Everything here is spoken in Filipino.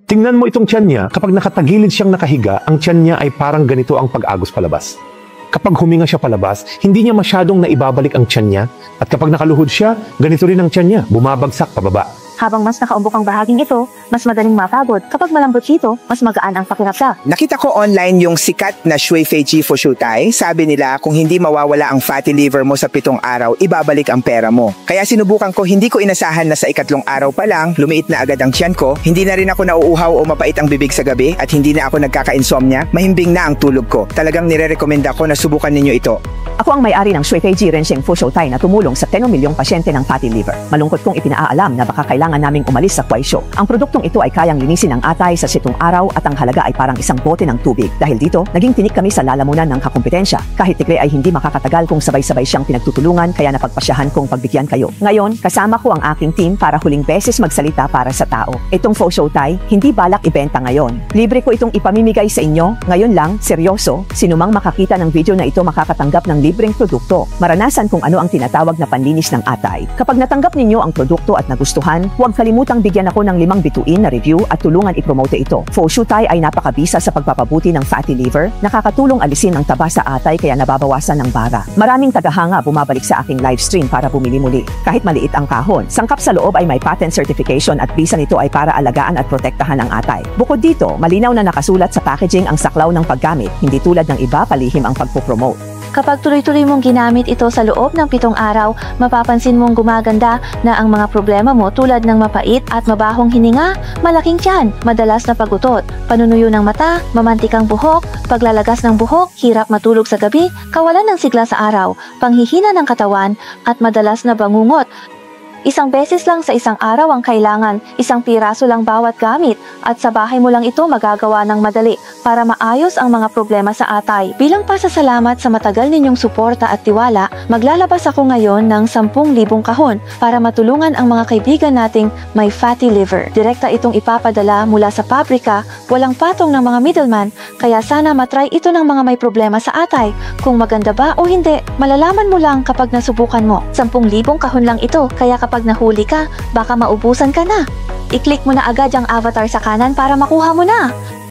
Tingnan mo itong tiyan niya, kapag nakatagilid siyang nakahiga, ang tiyan niya ay parang ganito ang pag-agos palabas. Kapag huminga siya palabas, hindi niya masyadong naibabalik ang tiyan niya, at kapag nakaluhod siya, ganito rin ang tiyan niya, bumabagsak pababa. Habang mas nakaumbok ang bahaging ito, mas madaling mapagod. Kapag malambot ito, mas magaan ang pakiramdam. Nakita ko online yung sikat na Shui Fei Chi Fu Shu Tai. Sabi nila kung hindi mawawala ang fatty liver mo sa 7 araw, ibabalik ang pera mo. Kaya sinubukan ko, hindi ko inasahan na sa 3 araw pa lang, lumiit na agad ang tiyan ko. Hindi na rin ako nauuhaw o mapait ang bibig sa gabi at hindi na ako nagkaka-insomnia. Mahimbing na ang tulog ko. Talagang nire-recommenda ko na subukan ninyo ito. Ako ang may-ari ng Shui Fei Ji Rensheng Fu Shou Tai na tumulong sa 10 milyong pasyente ng fatty liver. Malungkot kong ipinaalam na baka kailangan naming umalis sa Kuaishou. Ang produktong ito ay kayang linisin ang atay sa 7 araw at ang halaga ay parang isang bote ng tubig. Dahil dito, naging tinik kami sa lalamunan ng kakumpetensya. Kahit tikle ay hindi makakatagal kung sabay-sabay siyang pinagtutulungan, kaya napagpasyahan kong pagbigyan kayo. Ngayon, kasama ko ang aking team para huling beses magsalita para sa tao. Itong Fu Shou Tai, hindi balak ibenta ngayon. Libre ko itong ipamimigay sa inyo. Ngayon lang, seryoso, sinumang makakita ng video na ito makakatanggap ng libreng produkto. Maranasan kung ano ang tinatawag na panlinis ng atay. Kapag natanggap ninyo ang produkto at nagustuhan, huwag kalimutang bigyan ako ng 5 bituin na review at tulungan ipromote ito. Fu Shou Tai ay napakabisa sa pagpapabuti ng fatty liver, nakakatulong alisin ang taba sa atay kaya nababawasan ng bara. Maraming tagahanga bumabalik sa aking live stream para bumili muli. Kahit maliit ang kahon, sangkap sa loob ay may patent certification at bisa nito ay para alagaan at protektahan ang atay. Bukod dito, malinaw na nakasulat sa packaging ang saklaw ng paggamit, hindi tulad ng iba palihim ang pagpopromote. Kapag tuloy-tuloy mong ginamit ito sa loob ng 7 araw, mapapansin mong gumaganda na ang mga problema mo tulad ng mapait at mabahong hininga, malaking tiyan, madalas na pagutot, panunuyo ng mata, mamantikang buhok, paglalagas ng buhok, hirap matulog sa gabi, kawalan ng sigla sa araw, panghihina ng katawan, at madalas na bangungot. Isang beses lang sa isang araw ang kailangan, isang piraso lang bawat gamit, at sa bahay mo lang ito magagawa ng madali para maayos ang mga problema sa atay. Bilang pasasalamat sa matagal ninyong suporta at tiwala, maglalabas ako ngayon ng 10,000 kahon para matulungan ang mga kaibigan nating may fatty liver. Direkta itong ipapadala mula sa pabrika, walang patong ng mga middleman, kaya sana matry ito ng mga may problema sa atay. Kung maganda ba o hindi, malalaman mo lang kapag nasubukan mo. 10,000 kahon lang ito, kaya kapag nahuli ka, baka maubusan ka na. I-click mo na agad ang avatar sa kanan para makuha mo na.